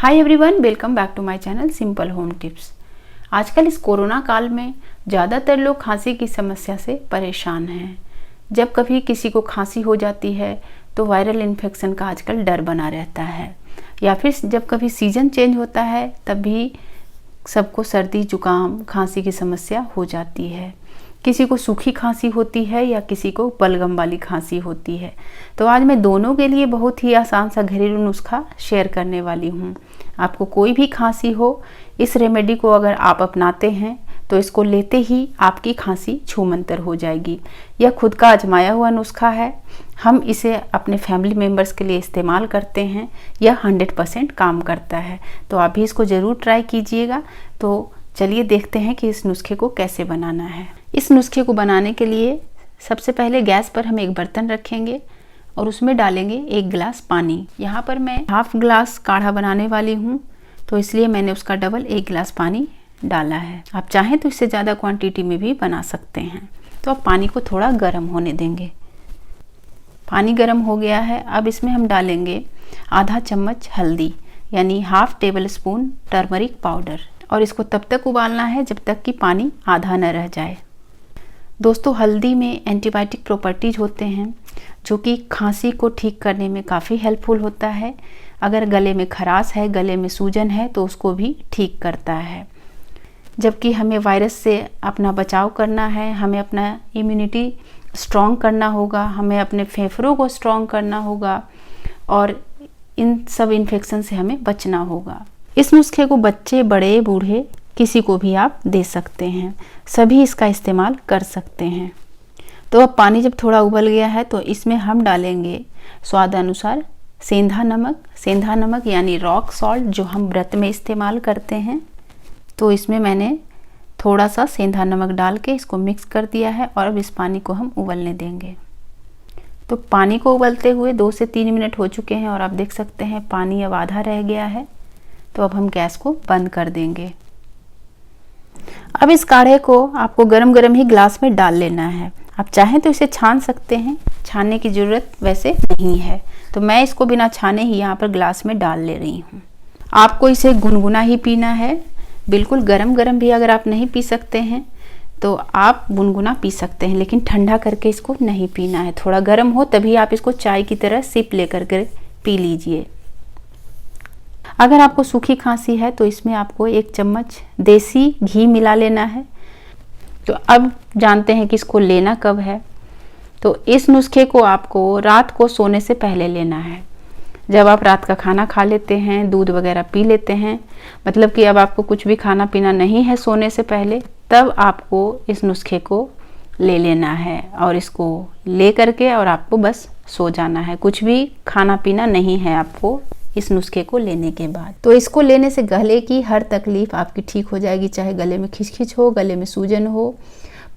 Hi everyone, welcome back to my channel simple home tips. आजकल इस corona काल में ज़्यादातर लोग खांसी की समस्या से परेशान हैं। जब कभी किसी को खांसी हो जाती है तो वायरल इन्फेक्शन का आजकल डर बना रहता है, या फिर जब कभी सीज़न चेंज होता है तब भी सबको सर्दी जुकाम खांसी की समस्या हो जाती है। किसी को सूखी खांसी होती है या किसी को बलगम वाली खांसी होती है। तो आज मैं दोनों के लिए बहुत ही आसान सा घरेलू नुस्खा शेयर करने वाली हूँ। आपको कोई भी खांसी हो, इस रेमेडी को अगर आप अपनाते हैं तो इसको लेते ही आपकी खांसी छूमंतर हो जाएगी। यह खुद का आजमाया हुआ नुस्खा है। हम इसे अपने फैमिली मेम्बर्स के लिए इस्तेमाल करते हैं। यह 100% काम करता है, तो आप भी इसको ज़रूर ट्राई कीजिएगा। तो चलिए देखते हैं कि इस नुस्खे को कैसे बनाना है। इस नुस्खे को बनाने के लिए सबसे पहले गैस पर हम एक बर्तन रखेंगे और उसमें डालेंगे 1 गिलास पानी। यहाँ पर मैं हाफ ग्लास काढ़ा बनाने वाली हूँ, तो इसलिए मैंने उसका डबल 1 गिलास पानी डाला है। आप चाहें तो इससे ज़्यादा क्वांटिटी में भी बना सकते हैं। तो अब पानी को थोड़ा गर्म होने देंगे। पानी गर्म हो गया है। अब इसमें हम डालेंगे आधा चम्मच हल्दी, यानी half table spoon turmeric powder, और इसको तब तक उबालना है जब तक कि पानी आधा न रह जाए। दोस्तों, हल्दी में एंटीबायोटिक प्रॉपर्टीज होते हैं जो कि खांसी को ठीक करने में काफ़ी हेल्पफुल होता है। अगर गले में खराश है, गले में सूजन है, तो उसको भी ठीक करता है। जबकि हमें वायरस से अपना बचाव करना है, हमें अपना इम्यूनिटी स्ट्रॉन्ग करना होगा, हमें अपने फेफड़ों को स्ट्रॉन्ग करना होगा और इन सब इन्फेक्शन से हमें बचना होगा। इस नुस्खे को बच्चे, बड़े, बूढ़े किसी को भी आप दे सकते हैं। सभी इसका इस्तेमाल कर सकते हैं। तो अब पानी जब थोड़ा उबल गया है तो इसमें हम डालेंगे स्वाद अनुसार सेंधा नमक। सेंधा नमक यानी रॉक सॉल्ट, जो हम व्रत में इस्तेमाल करते हैं। तो इसमें मैंने थोड़ा सा सेंधा नमक डाल के इसको मिक्स कर दिया है और अब इस पानी को हम उबलने देंगे। तो पानी को उबलते हुए 2 से 3 मिनट हो चुके हैं और आप देख सकते हैं पानी अब आधा रह गया है। तो अब हम गैस को बंद कर देंगे। अब इस काढ़े को आपको गरम गरम ही ग्लास में डाल लेना है। आप चाहें तो इसे छान सकते हैं, छानने की ज़रूरत वैसे नहीं है। तो मैं इसको बिना छाने ही यहाँ पर ग्लास में डाल ले रही हूँ। आपको इसे गुनगुना ही पीना है। बिल्कुल गरम गरम भी अगर आप नहीं पी सकते हैं तो आप गुनगुना पी सकते हैं, लेकिन ठंडा करके इसको नहीं पीना है। थोड़ा गर्म हो तभी आप इसको चाय की तरह सिप लेकर के पी लीजिए। अगर आपको सूखी खांसी है तो इसमें आपको 1 चम्मच देसी घी मिला लेना है। तो अब जानते हैं कि इसको लेना कब है। तो इस नुस्खे को आपको रात को सोने से पहले लेना है। जब आप रात का खाना खा लेते हैं, दूध वगैरह पी लेते हैं, मतलब कि अब आपको कुछ भी खाना पीना नहीं है सोने से पहले, तब आपको इस नुस्खे को ले लेना है और इसको ले करके और आपको बस सो जाना है। कुछ भी खाना पीना नहीं है आपको इस नुस्खे को लेने के बाद। तो इसको लेने से गले की हर तकलीफ आपकी ठीक हो जाएगी, चाहे गले में खिचखिच हो, गले में सूजन हो,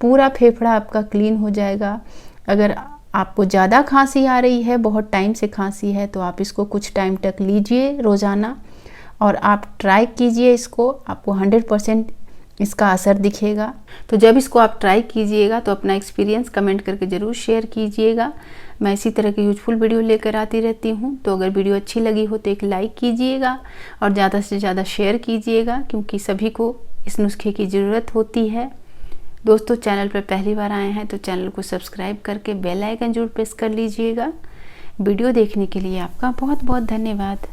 पूरा फेफड़ा आपका क्लीन हो जाएगा। अगर आपको ज़्यादा खांसी आ रही है, बहुत टाइम से खांसी है, तो आप इसको कुछ टाइम तक लीजिए रोज़ाना और आप ट्राई कीजिए इसको। आपको 100% इसका असर दिखेगा। तो जब इसको आप ट्राई कीजिएगा तो अपना एक्सपीरियंस कमेंट करके ज़रूर शेयर कीजिएगा। मैं इसी तरह की यूजफुल वीडियो लेकर आती रहती हूँ। तो अगर वीडियो अच्छी लगी हो तो एक लाइक कीजिएगा और ज़्यादा से ज़्यादा शेयर कीजिएगा, क्योंकि सभी को इस नुस्खे की ज़रूरत होती है। दोस्तों, चैनल पर पहली बार आए हैं तो चैनल को सब्सक्राइब करके बेल आइकन जरूर प्रेस कर लीजिएगा। वीडियो देखने के लिए आपका बहुत बहुत धन्यवाद।